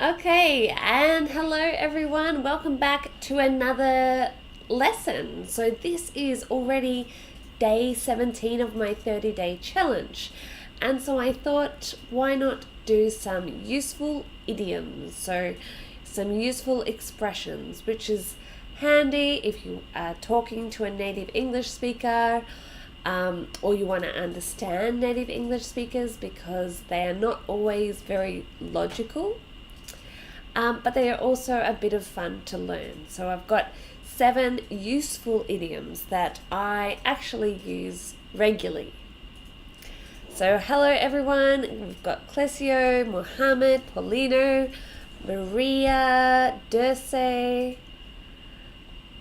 Okay, and hello everyone. Welcome back to another lesson. So this is already day 17 of my 30-day challenge. And so I thought, why not do some useful idioms? So some useful expressions, which is handy if you are talking to a native English speaker, or you want to understand native English speakers because they are not always very logical. But they are also a bit of fun to learn. So I've got 7 useful idioms that I actually use regularly. So hello everyone, we've got Clesio, Mohammed, Paulino, Maria, Durse,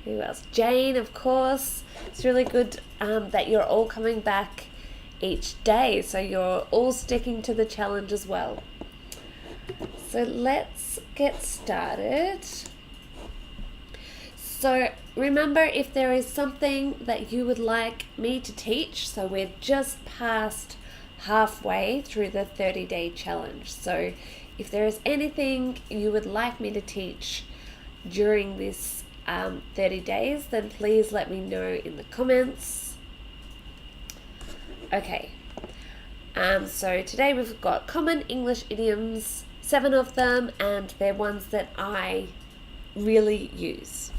who else? Jane, of course. It's really good that you're all coming back each day, so you're all sticking to the challenge as well. So let's get started. So remember, if there is something that you would like me to teach, so we're just past halfway through the 30-day challenge. So if there is anything you would like me to teach during this 30 days, then please let me know in the comments. Okay, so today we've got common English idioms, 7 of them, and they're ones that I really use.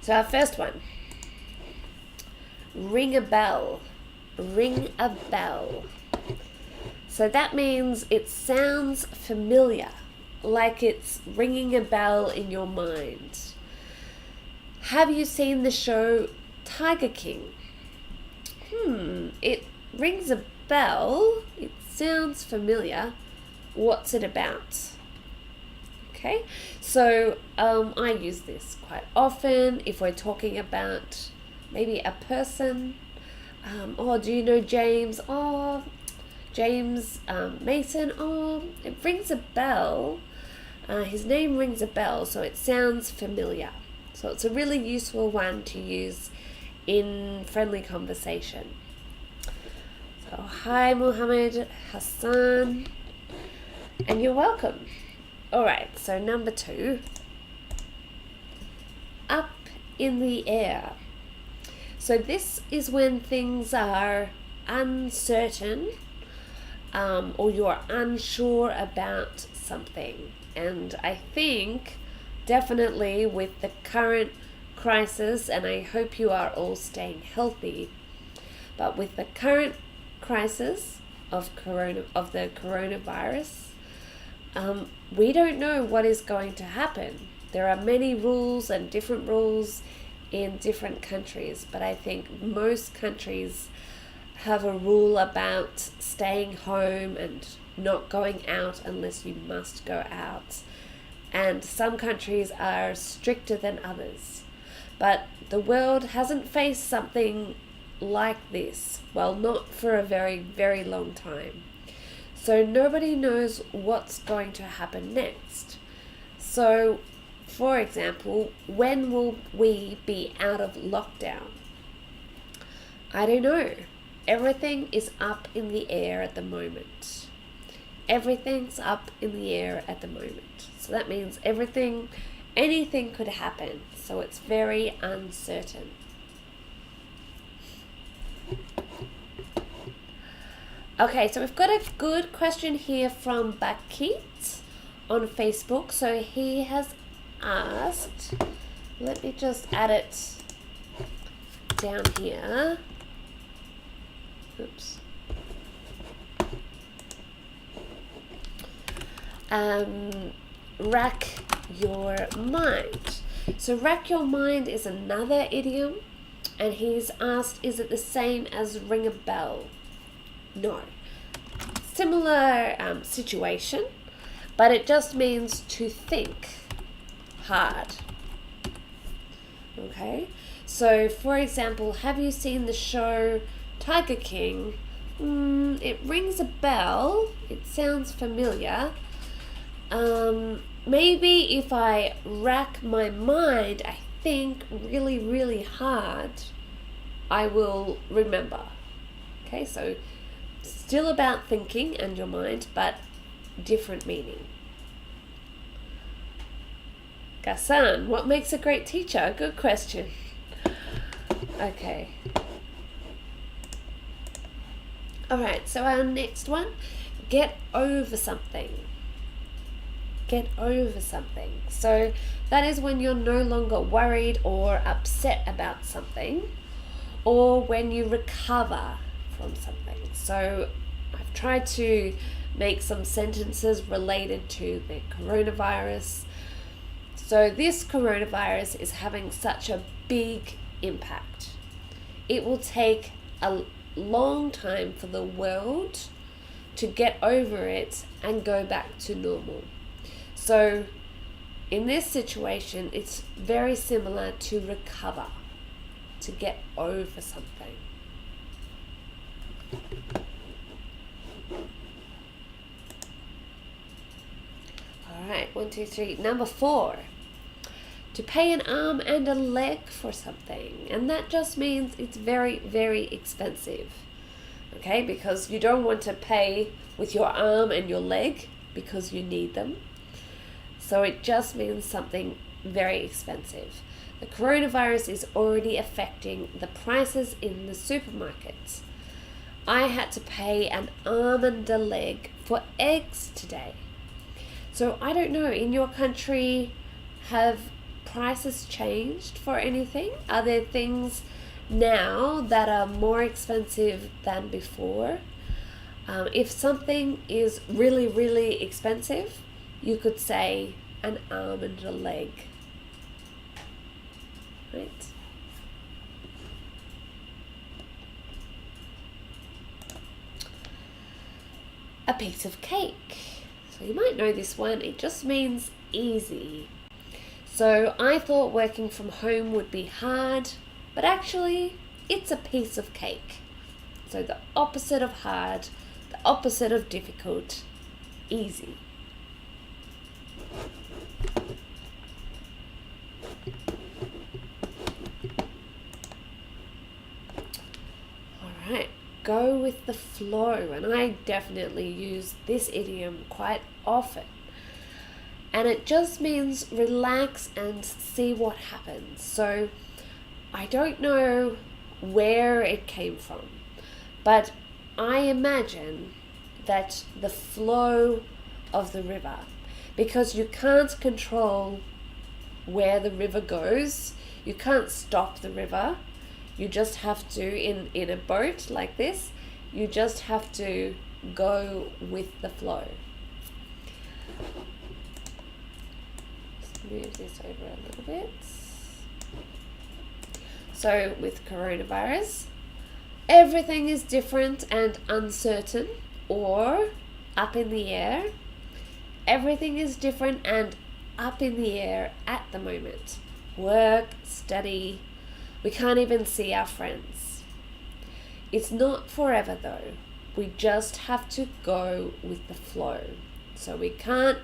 So our first one, ring a bell. Ring a bell. So that means it sounds familiar, like it's ringing a bell in your mind. Have you seen the show Tiger King? It rings a bell. It sounds familiar. What's it about? Okay, so I use this quite often if we're talking about maybe a person. Do you know James? James Mason. It rings a bell. His name rings a bell, so it sounds familiar. So it's a really useful one to use in friendly conversation. So hi Muhammad Hassan, and you're welcome. Alright, so number 2, up in the air. So this is when things are uncertain, or you're unsure about something. And I think definitely with the current crisis, and I hope you are all staying healthy, but with the current crisis of the coronavirus, we don't know what is going to happen. There are many rules and different rules in different countries, but I think most countries have a rule about staying home and not going out unless you must go out. And some countries are stricter than others. But the world hasn't faced something like this, well, not for a very, very long time. So nobody knows what's going to happen next. So, for example, when will we be out of lockdown? I don't know. Everything is up in the air at the moment. Everything's up in the air at the moment. So that means anything could happen. So it's very uncertain. Okay, so we've got a good question here from Bakit on Facebook. So he has asked, let me just add it down here. Oops. Rack your mind. So rack your mind is another idiom, and he's asked, is it the same as ring a bell? No. Similar situation, but it just means to think hard. Okay, so for example, have you seen the show Tiger King? It rings a bell. It sounds familiar. Maybe if I rack my mind, I think really, really hard, I will remember. Okay, so Still about thinking and your mind, but different meaning. Gassan, what makes a great teacher? Good question. Okay. Alright, so our next one, get over something. Get over something. So that is when you're no longer worried or upset about something, or when you recover from something. So I've tried to make some sentences related to the coronavirus. So this coronavirus is having such a big impact. It will take a long time for the world to get over it and go back to normal. So in this situation, it's very similar to recover, to get over something. All right, 1, 2, 3. Number 4. To pay an arm and a leg for something. And that just means it's very, very expensive. Okay, because you don't want to pay with your arm and your leg because you need them. So it just means something very expensive. The coronavirus is already affecting the prices in the supermarkets. I had to pay an arm and a leg for eggs today. So I don't know, in your country, have prices changed for anything? Are there things now that are more expensive than before? If something is really, really expensive, you could say an arm and a leg. Right? A piece of cake. So you might know this one. It just means easy. So I thought working from home would be hard, but actually it's a piece of cake. So the opposite of hard, the opposite of difficult, easy. Alright, go with the flow, and I definitely use this idiom quite often. And it just means relax and see what happens. So I don't know where it came from, but I imagine that the flow of the river, because you can't control where the river goes, you can't stop the river, you just have to, in a boat like this, you just have to go with the flow. Move this over a little bit. So with coronavirus, everything is different and uncertain, or up in the air. Everything is different and up in the air at the moment. Work, study, we can't even see our friends. It's not forever though. We just have to go with the flow. So we can't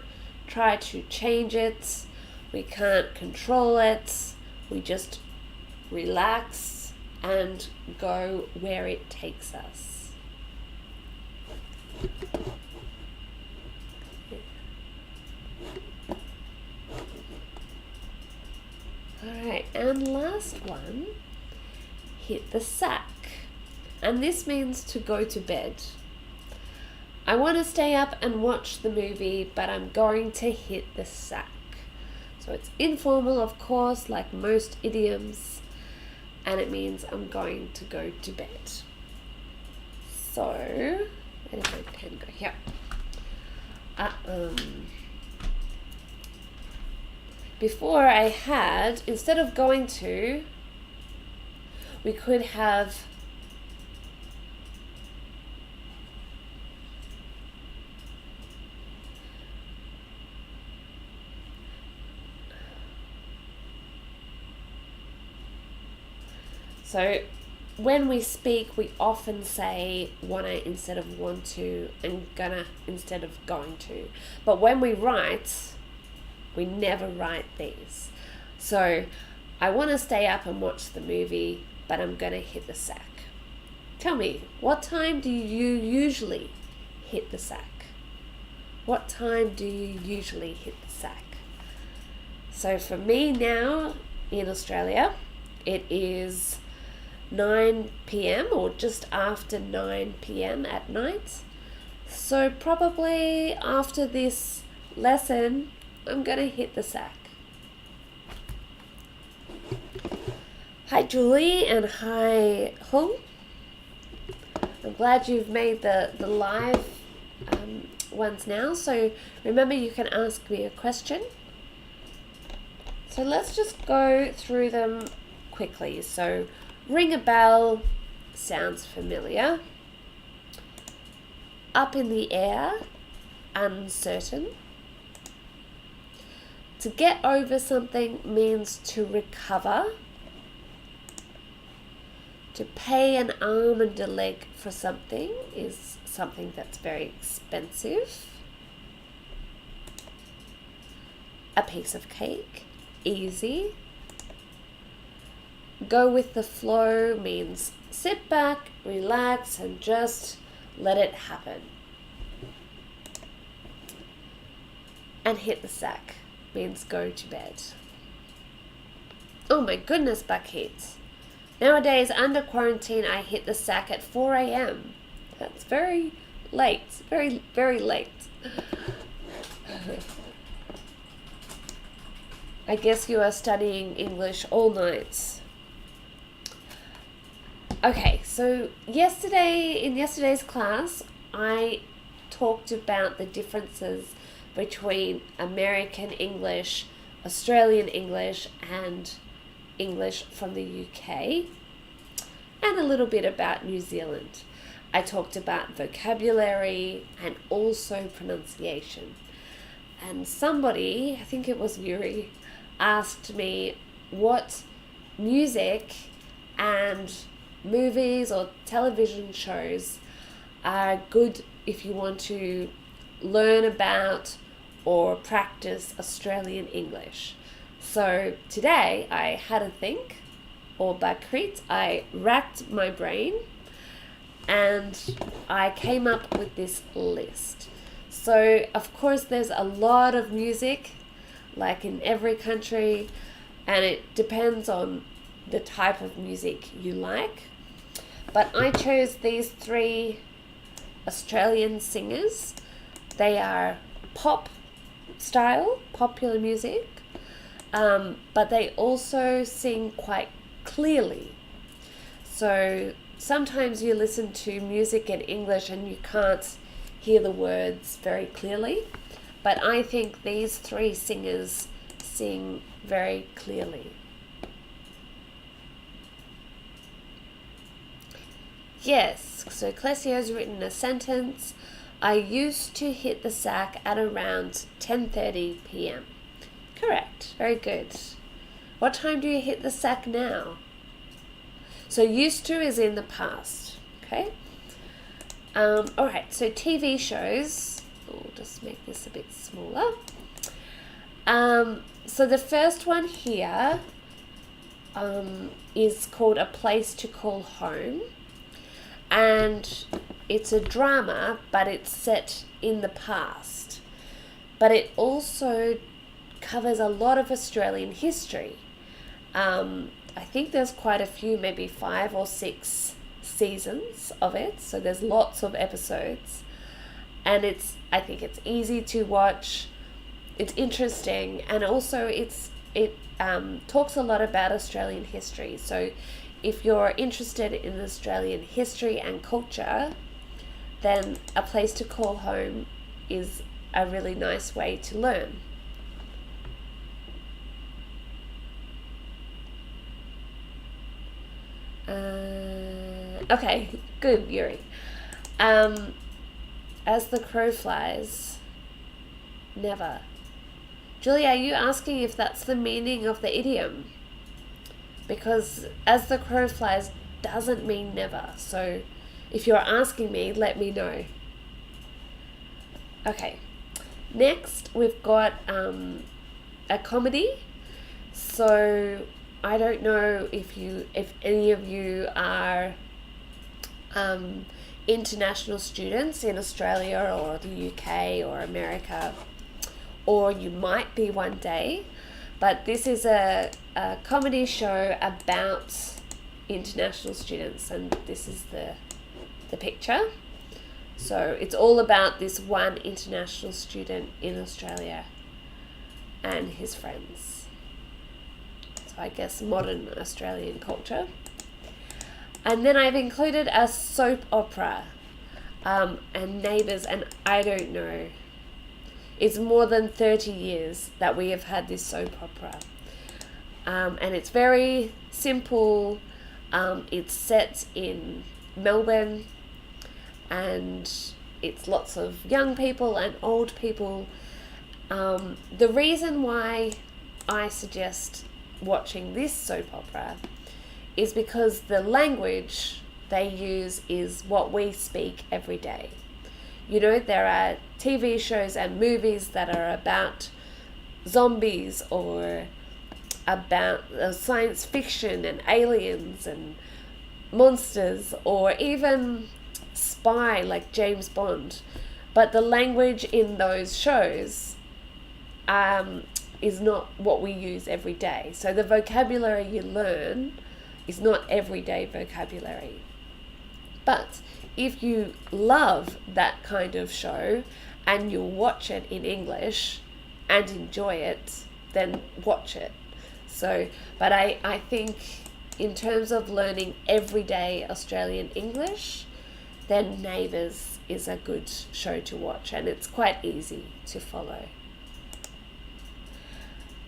try to change it. We can't control it. We just relax and go where it takes us. Alright, and last one, hit the sack. And this means to go to bed. I want to stay up and watch the movie, but I'm going to hit the sack. So it's informal, of course, like most idioms, and it means I'm going to go to bed. So, where did my pen go? Here. Before I had, instead of going to, we could have so when we speak, we often say wanna instead of want to, and gonna instead of going to. But when we write, we never write these. So I want to stay up and watch the movie, but I'm gonna hit the sack. Tell me, what time do you usually hit the sack? What time do you usually hit the sack? So for me now in Australia, it is 9 p.m. or just after 9 p.m. at night. So probably after this lesson, I'm going to hit the sack. Hi Julie and hi Hung. I'm glad you've made the live ones now. So remember, you can ask me a question. So let's just go through them quickly. So ring a bell sounds familiar. Up in the air, uncertain. To get over something means to recover. To pay an arm and a leg for something is something that's very expensive. A piece of cake, easy. Go with the flow means sit back, relax, and just let it happen. And hit the sack means go to bed. Oh my goodness, Buckheads. Nowadays, under quarantine, I hit the sack at 4 a.m. That's very late. Very, very late. I guess you are studying English all night. Okay, so in yesterday's class, I talked about the differences between American English, Australian English, and English from the UK, and a little bit about New Zealand. I talked about vocabulary and also pronunciation. And somebody, I think it was Yuri, asked me what music and movies or television shows are good if you want to learn about or practice Australian English. So today I had a think, or Bakrit, I racked my brain and I came up with this list. So of course there's a lot of music, like in every country, and it depends on the type of music you like. But I chose these 3 Australian singers. They are pop style, popular music, but they also sing quite clearly. So sometimes you listen to music in English and you can't hear the words very clearly, but I think these 3 singers sing very clearly. Yes, so Clessio's written a sentence. I used to hit the sack at around 10:30 p.m. Correct, very good. What time do you hit the sack now? So used to is in the past, okay? Alright, so TV shows. We'll just make this a bit smaller. So the first one here is called A Place to Call Home. And it's a drama, but it's set in the past. But it also covers a lot of Australian history. I think there's quite a few, maybe 5 or 6 seasons of it. So there's lots of episodes. And I think it's easy to watch. It's interesting. And also it talks a lot about Australian history. So if you're interested in Australian history and culture, then A Place to Call Home is a really nice way to learn. Okay, good, Yuri. As the crow flies, never. Julie, are you asking if that's the meaning of the idiom? Because as the crow flies doesn't mean never. So if you're asking me, let me know. Okay. Next, we've got a comedy. So I don't know if any of you are um, international students in Australia or the UK or America, or you might be one day. But this is a comedy show about international students, and this is the picture. So it's all about this one international student in Australia and his friends. So I guess modern Australian culture. And then I've included a soap opera and Neighbours, and I don't know. It's more than 30 years that we have had this soap opera. And it's very simple. It's set in Melbourne, and it's lots of young people and old people. The reason why I suggest watching this soap opera is because the language they use is what we speak every day. You know, there are TV shows and movies that are about zombies or about science fiction and aliens and monsters, or even spy like James Bond. But the language in those shows is not what we use every day. So the vocabulary you learn is not everyday vocabulary. But if you love that kind of show and you watch it in English and enjoy it, then watch it. So, but I think in terms of learning everyday Australian English, then Neighbours is a good show to watch, and it's quite easy to follow.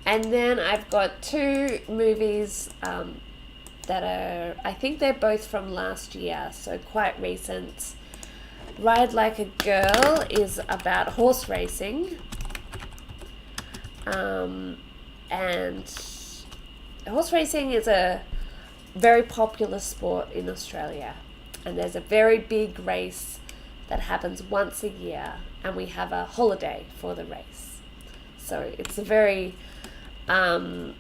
And then I've got two movies that are, I think they're both from last year, so quite recent. Ride Like a Girl is about horse racing. And horse racing is a very popular sport in Australia. And there's a very big race that happens once a year, and we have a holiday for the race. So it's a very, maybe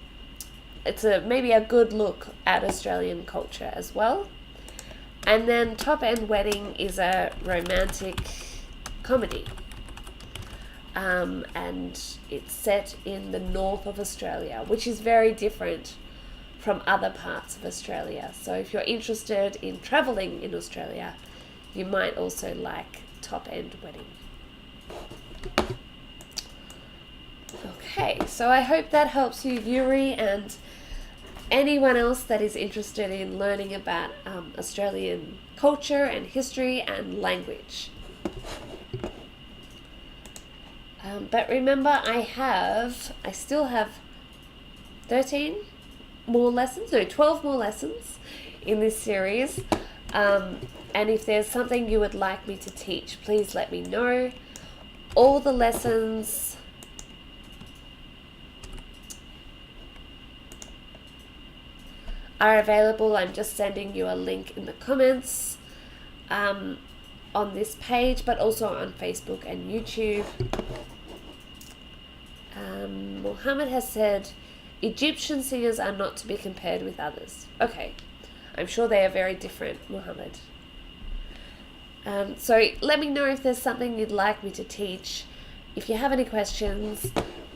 a good look at Australian culture as well. And then Top End Wedding is a romantic comedy. And it's set in the north of Australia, which is very different from other parts of Australia. So if you're interested in travelling in Australia, you might also like Top End Wedding. Okay, so I hope that helps you, Yuri, and anyone else that is interested in learning about Australian culture and history and language. But remember, I still have 12 more lessons in this series. And if there's something you would like me to teach, please let me know. All the lessons are available. I'm just sending you a link in the comments on this page, but also on Facebook and YouTube. Mohammed has said, Egyptian singers are not to be compared with others. Okay, I'm sure they are very different, Mohammed. So let me know if there's something you'd like me to teach, if you have any questions,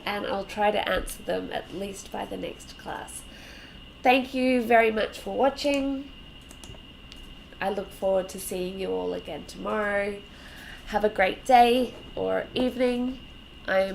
and I'll try to answer them at least by the next class. Thank you very much for watching. I look forward to seeing you all again tomorrow. Have a great day or evening. I am